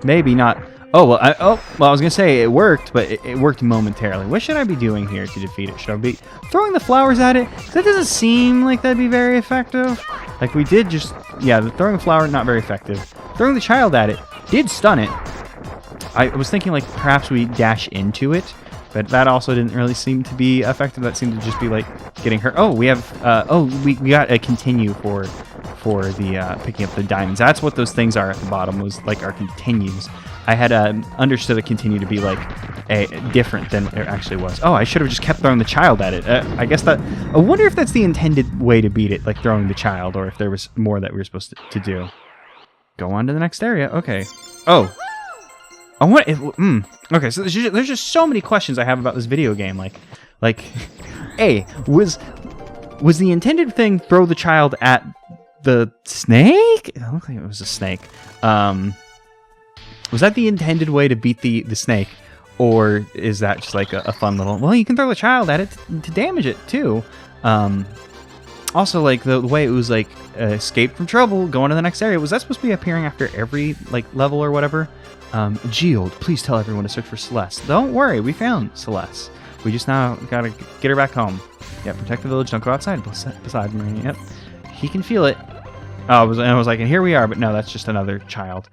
Maybe not... Oh, well, I was going to say it worked, but it worked momentarily. What should I be doing here to defeat it? Should I be throwing the flowers at it? That doesn't seem like that'd be very effective. Like, we did just... Yeah, throwing the flower, not very effective. Throwing the child at it did stun it. I was thinking, like, perhaps we dash into it, but that also didn't really seem to be effective. That seemed to just be, like, getting hurt. Oh, we have... we got a continue for the picking up the diamonds. That's what those things are at the bottom, was, like, our continues. I had understood a continue to be like different than it actually was. Oh, I should have just kept throwing the child at it. I guess that... I wonder if that's the intended way to beat it, like throwing the child, or if there was more that we were supposed to do. Go on to the next area. Okay. Oh. I want... Okay, so there's just so many questions I have about this video game. Like, A, was the intended thing throw the child at the snake? It looked like it was a snake. Was that the intended way to beat the snake? Or is that just like a fun little... Well, you can throw the child at it to damage it, too. Also, like, the way it was, like, escape from trouble, going to the next area, was that supposed to be appearing after every, like, level or whatever? Geode, please tell everyone to search for Celeste. Don't worry, we found Celeste. We just now gotta get her back home. Yeah, protect the village, don't go outside beside Marina. Yep. He can feel it. Oh, I was like, and here we are, but no, that's just another child.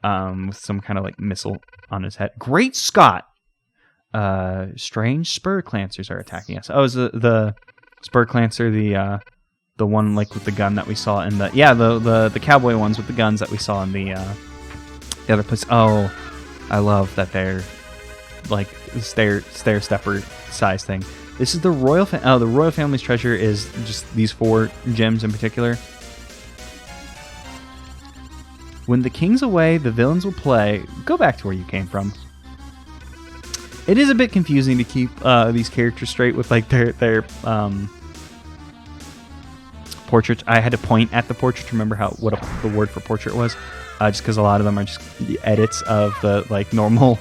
With some kind of like missile on his head. Great Scott! Strange spur clancers are attacking us. Oh, is the spur clancer the one like with the gun that we saw in the... Yeah, the cowboy ones with the guns that we saw in the other place. Oh, I love that they're like stair-stepper size thing. This is the royal... the royal family's treasure is just these 4 gems in particular. When the king's away, the villains will play. Go back to where you came from. It is a bit confusing to keep these characters straight with like their portraits. I had to point at the portrait to remember what the word for portrait was, just because a lot of them are just the edits of the like normal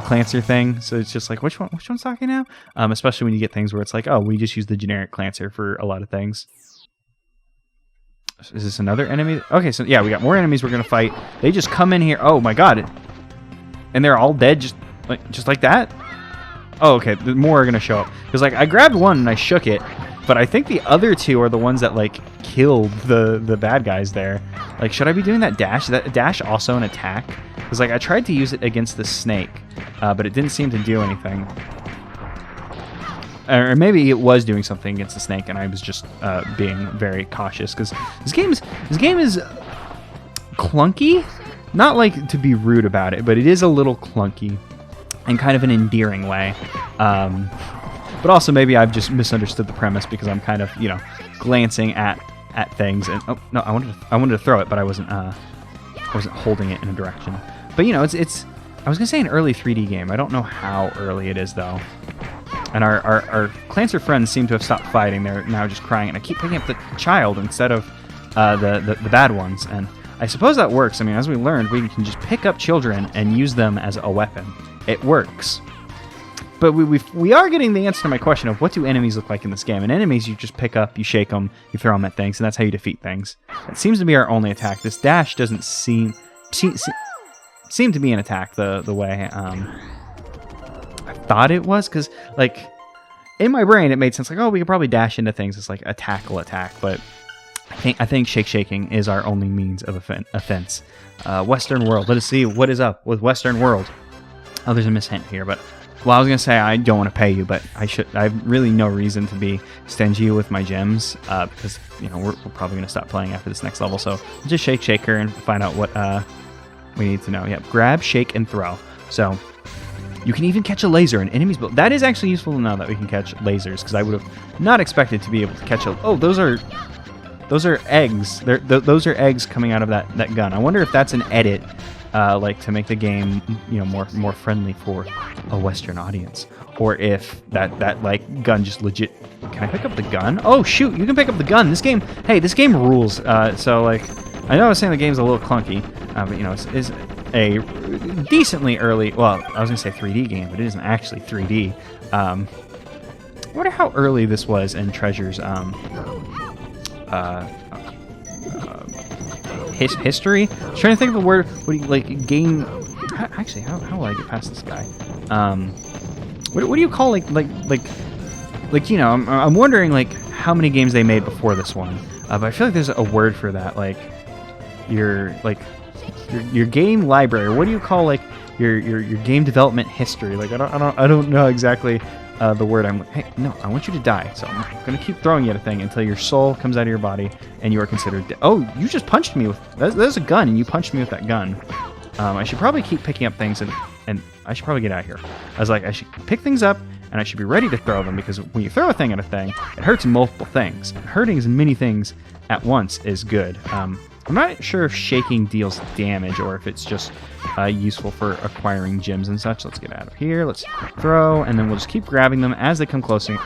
Clancer thing. So it's just like which one's talking now? Especially when you get things where it's like, oh, we just use the generic Clancer for a lot of things. Is this another enemy? Okay, so yeah, we got more enemies we're gonna fight. They just come in here. Oh my god. And they're all dead just like that? Oh, okay, more are gonna show up. Because like I grabbed one and I shook it, but I think the other two are the ones that like killed the bad guys there. Like, should I be doing that dash? Is that dash also an attack? Because like I tried to use it against the snake, but it didn't seem to do anything. Or maybe it was doing something against the snake, and I was just being very cautious. Because this game is clunky. Not like to be rude about it, but it is a little clunky in kind of an endearing way. But also maybe I've just misunderstood the premise because I'm kind of, you know, glancing at things. And oh no, I wanted to throw it, but I wasn't holding it in a direction. But you know, it's I was gonna say an early 3D game. I don't know how early it is though. And our Clancer friends seem to have stopped fighting. They're now just crying, and I keep picking up the child instead of the bad ones. And I suppose that works. I mean, as we learned, we can just pick up children and use them as a weapon. It works. But we are getting the answer to my question of what do enemies look like in this game. And enemies, you just pick up, you shake them, you throw them at things, and that's how you defeat things. It seems to be our only attack. This dash doesn't seem to be an attack the way I thought it was. Because, like, in my brain, it made sense. Like, oh, we could probably dash into things. It's like a tackle attack. But I think shaking is our only means of offense. Western World. Let us see what is up with Western World. Oh, there's a mishint here, but... Well, I was going to say I don't want to pay you, but I have really no reason to be stingy with my gems because, you know, we're probably going to stop playing after this next level. So just shake her and find out what we need to know. Yep, grab, shake, and throw. So you can even catch a laser in enemies. But that is actually useful to know that we can catch lasers because I would have not expected to be able to catch a... Oh, those are eggs. Those are eggs coming out of that gun. I wonder if that's an edit. Like to make the game, you know, more friendly for a Western audience, or if that like gun just legit. Can I pick up the gun? Oh shoot, you can pick up the gun. This game rules. So like, I know I was saying the game's a little clunky, but you know, it's a decently early. Well, I was gonna say 3D game, but it isn't actually 3D. I wonder how early this was in Treasure's history. I was trying to think of the word. What do you like? Game. Actually, how will I get past this guy? What do you call like you know? I'm wondering like how many games they made before this one. But I feel like there's a word for that. Like your game library. What do you call like your game development history? Like I don't know exactly. The word hey, no, I want you to die. So I'm going to keep throwing you at a thing until your soul comes out of your body and you are considered dead. Oh, you just punched me with... There's a gun and you punched me with that gun. I should probably keep picking up things and I should probably get out of here. I was like, I should pick things up and I should be ready to throw them because when you throw a thing at a thing, it hurts multiple things. And hurting as many things at once is good. I'm not sure if shaking deals damage or if it's just useful for acquiring gems and such. Let's get out of here. Let's throw, and then we'll just keep grabbing them as they come closing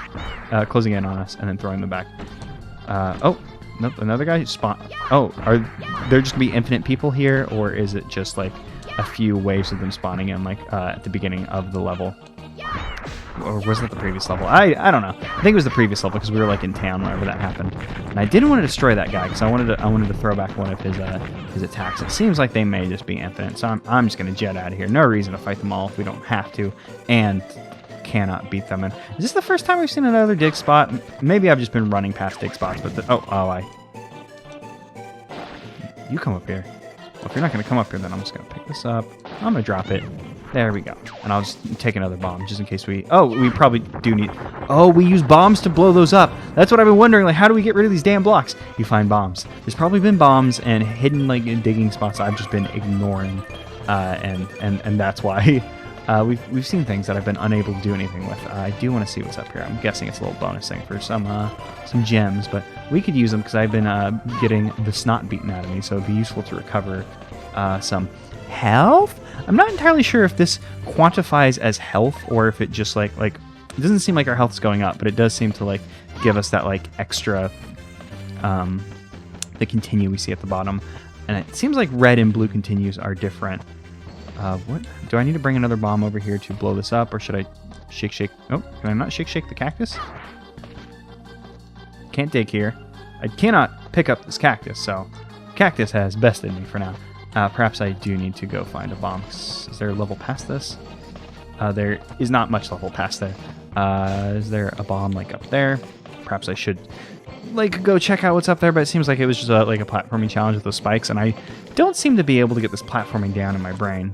in on us, and then throwing them back. Oh, nope, another guy spawned. Oh, are there just gonna be infinite people here, or is it just like a few waves of them spawning in, like at the beginning of the level? Or was it the previous level? I don't know. I think it was the previous level because we were like in town whenever that happened. And I didn't want to destroy that guy because I wanted to throw back one of his attacks. It seems like they may just be infinite, so I'm just gonna jet out of here. No reason to fight them all if we don't have to, and cannot beat them. And is this the first time we've seen another dig spot? Maybe I've just been running past dig spots, but you come up here. Well, if you're not gonna come up here, then I'm just gonna pick this up. I'm gonna drop it. There we go. And I'll just take another bomb just in case we... Oh, we probably do need... Oh, we use bombs to blow those up. That's what I've been wondering. Like, how do we get rid of these damn blocks? You find bombs. There's probably been bombs and hidden, like, digging spots I've just been ignoring. And that's why we've seen things that I've been unable to do anything with. I do want to see what's up here. I'm guessing it's a little bonus thing for some gems. But we could use them because I've been getting the snot beaten out of me. So it'd be useful to recover some health. I'm not entirely sure if this quantifies as health or if it just like it doesn't seem like our health is going up, but it does seem to like give us that like extra the continue we see at the bottom. And it seems like red and blue continues are different. What do I need to bring another bomb over here to blow this up, or should I shake? Oh, can I not shake the cactus? Can't dig here. I cannot pick up this cactus, so cactus has bested me for now. Perhaps I do need to go find a bomb. Is there a level past this? There is not much level past there. Is there a bomb like up there? Perhaps I should like go check out what's up there, but it seems like it was just like a platforming challenge with those spikes, and I don't seem to be able to get this platforming down in my brain.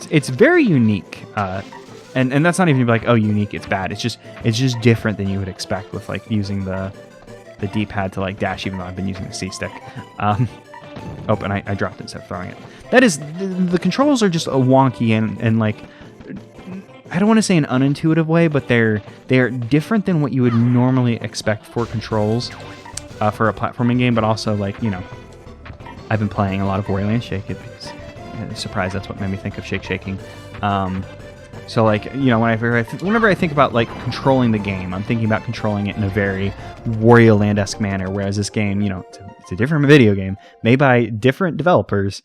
It's very unique, and that's not even like, oh, unique, it's bad. It's just different than you would expect with like using the D-pad to like dash, even though I've been using the C-stick. Oh, and I dropped it instead of throwing it. That is, the controls are just a wonky and like, I don't want to say an unintuitive way, but they're different than what you would normally expect for controls for a platforming game, but also like, you know, I've been playing a lot of Wario Land Shake It because, surprise, that's what made me think of Shake Shaking. So like, you know, whenever I think about like controlling the game, I'm thinking about controlling it in a very Wario Land-esque manner, whereas this game, you know, it's a different video game made by different developers.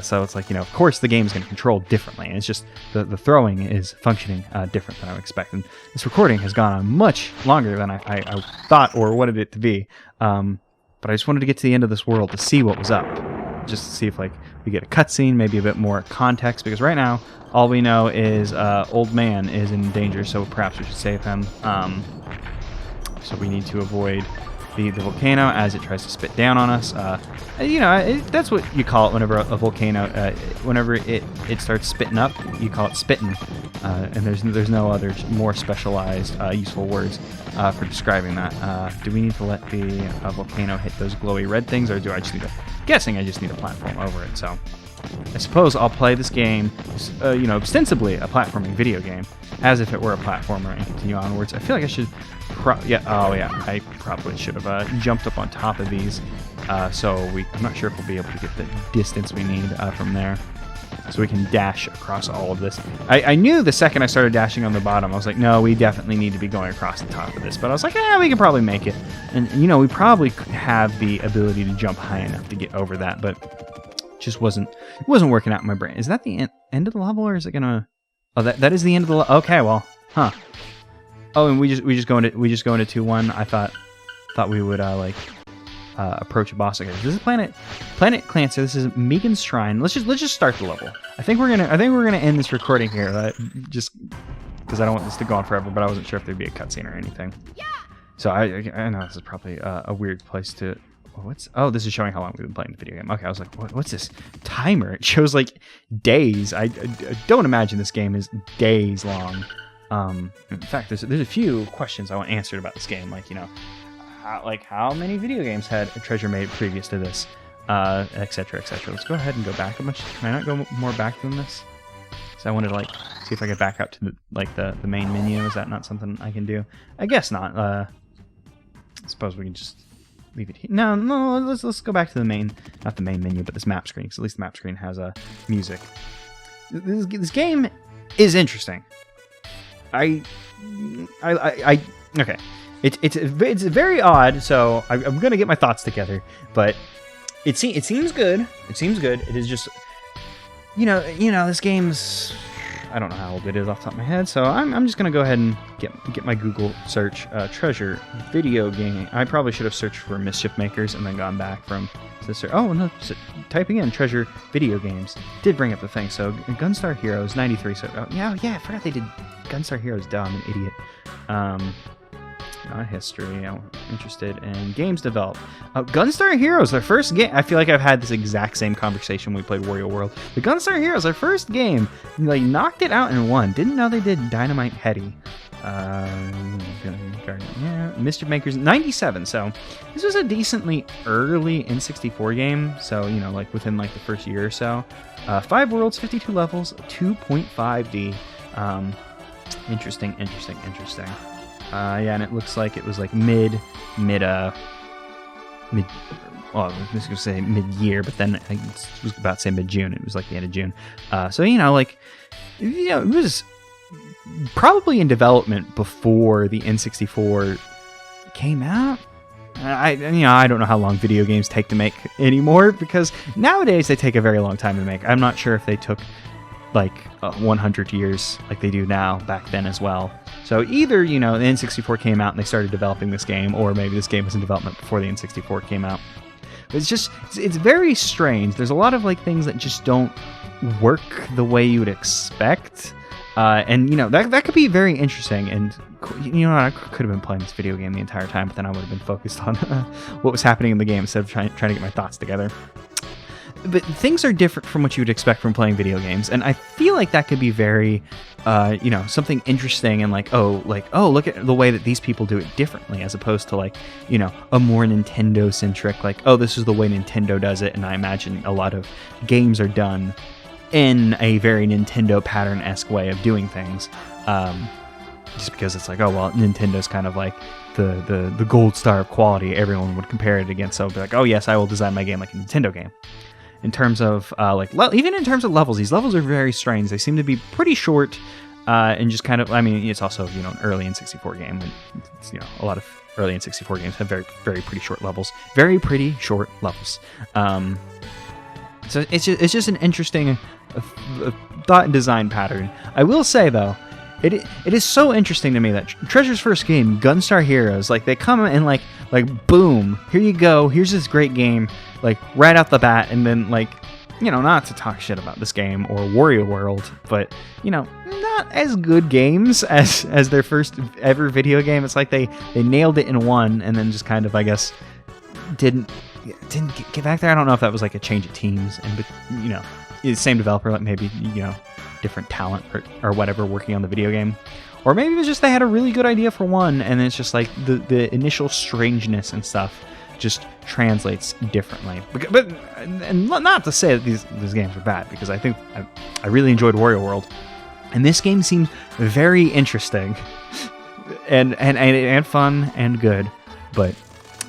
So it's like, you know, of course the game is going to control differently, and it's just the throwing is functioning different than I would expect. And this recording has gone on much longer than I thought or wanted it to be. But I just wanted to get to the end of this world to see what was up, just to see if like we get a cutscene, maybe a bit more context, because right now all we know is old man is in danger, so perhaps we should save him. So we need to avoid the volcano as it tries to spit down on us. You know, that's what you call it whenever a volcano, whenever it starts spitting up, you call it spitting. And there's no other more specialized useful words for describing that. Do we need to let the volcano hit those glowy red things, or do I just need I just need a platform over it? So I suppose I'll play this game, you know, ostensibly a platforming video game, as if it were a platformer, and continue onwards. I feel like I should, I probably should have jumped up on top of these, I'm not sure if we'll be able to get the distance we need from there, so we can dash across all of this. I knew the second I started dashing on the bottom, I was like, no, we definitely need to be going across the top of this, but I was like, we can probably make it, and you know, we probably have the ability to jump high enough to get over that, but just wasn't working out in my brain. Is that the end of the level, or is it gonna? Oh, that is the end of the level. Okay, well, huh? Oh, and we just go into 2-1. I thought we would approach a boss. Okay, this is Planet Clancy. This is Megan's Shrine. Let's just start the level. I think we're gonna end this recording here. Just because I don't want this to go on forever, but I wasn't sure if there'd be a cutscene or anything. Yeah. So I know this is probably a weird place to. This is showing how long we've been playing the video game. Okay, I was like, what's this timer? It shows like days. I don't imagine this game is days long. In fact, there's a few questions I want answered about this game, like, you know, how many video games had a treasure made previous to this, etc., etc. Let's go ahead and go back a bunch. Can I not go more back than this? So I wanted to like see if I get back out to the main menu. Is that not something I can do? I guess not. I suppose we can just leave it here. No, let's go back to the main, not the main menu, but this map screen, because at least the map screen has music. This game is interesting. Okay. It's very odd, so I'm gonna get my thoughts together, but it seems good. It seems good. It is just, you know, this game's, I don't know how old it is off the top of my head, so I'm just gonna go ahead and get my Google search, treasure video game. I probably should have searched for Mischief makers and then gone back from this. Oh no, typing in treasure video games did bring up the thing. So Gunstar Heroes 93. So yeah, I forgot they did Gunstar Heroes. Dumb, an idiot. Not history. I'm interested in games developed. Gunstar Heroes, their first game. I feel like I've had this exact same conversation when we played Wario World. The Gunstar Heroes, their first game, they knocked it out in one. Didn't know they did Dynamite Heady. Mischief Makers 97. So this was a decently early N64 game. So, you know, like within like the first year or so. 5 worlds, 52 levels, 2.5D. Interesting. Yeah, and it looks like it was like mid. Well, I was gonna say mid-year, but then I was about to say mid-June. It was like the end of June. So, you know, like, you know, it was probably in development before the N64 came out. I don't know how long video games take to make anymore, because nowadays they take a very long time to make. I'm not sure if they took like 100 years like they do now back then as well. So either, the N64 came out and they started developing this game, or maybe this game was in development before the N64 came out. It's very strange. There's a lot of like things that just don't work the way you would expect. And that could be very interesting. And I could have been playing this video game the entire time, but then I would have been focused on what was happening in the game instead of trying to get my thoughts together. But things are different from what you would expect from playing video games, and I feel like that could be very, something interesting, and like, look at the way that these people do it differently, as opposed to like, a more Nintendo-centric, like, oh, this is the way Nintendo does it, and I imagine a lot of games are done in a very Nintendo pattern-esque way of doing things, just because it's like, oh, well, Nintendo's kind of like the gold star of quality everyone would compare it against, so it'd be like, oh, yes, I will design my game like a Nintendo game. In terms of even in terms of levels, these levels are very strange. They seem to be pretty short, and just kind of. I mean, it's also an early N64 game, and a lot of early N64 games have very very pretty short levels. Very pretty short levels. So it's just an interesting thought and design pattern. I will say though, it is so interesting to me that Treasure's first game, Gunstar Heroes, like they come and like boom, here you go, here's this great game, like right out the bat, and then like, not to talk shit about this game or Wario World, but not as good games as their first ever video game. It's like they nailed it in one and then just kind of, I guess, didn't get back there. I don't know if that was like a change of teams, and same developer, like maybe different talent or whatever working on the video game, or maybe it was just they had a really good idea for one, and it's just like the initial strangeness and stuff just translates differently. But and not to say that these games are bad, because I think I really enjoyed Wario World, and this game seems very interesting and fun and good. But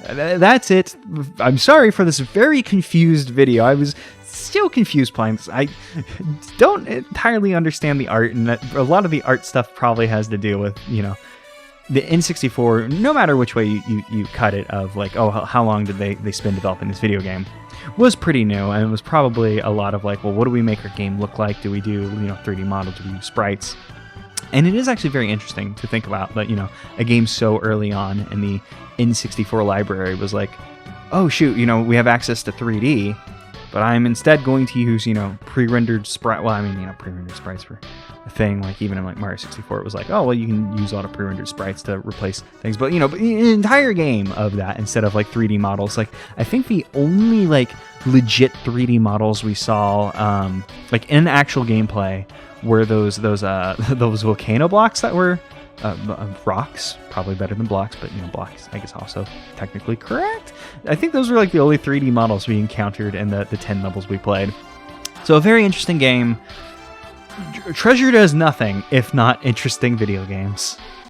that's it. I'm sorry for this very confused video. I was still confused playing this. I don't entirely understand the art, and a lot of the art stuff probably has to do with, the N64, no matter which way you cut it, of like, oh, how long did they spend developing this video game, was pretty new, and it was probably a lot of like, well, what do we make our game look like? Do we do, 3D models? Do we use sprites? And it is actually very interesting to think about that, a game so early on in the N64 library was like, oh, shoot, we have access to 3D, but I'm instead going to use, pre-rendered sprite. Well, I mean, pre-rendered sprites for a thing. Like even in like Mario 64, it was like, oh, well, you can use a lot of pre-rendered sprites to replace things. But but an entire game of that instead of like 3D models. Like I think the only like legit 3D models we saw, like in actual gameplay, were those volcano blocks that were rocks, probably better than blocks, but blocks I guess also technically correct. I think those were like the only 3D models we encountered in the 10 levels we played. So a very interesting game. Treasure does nothing if not interesting video games.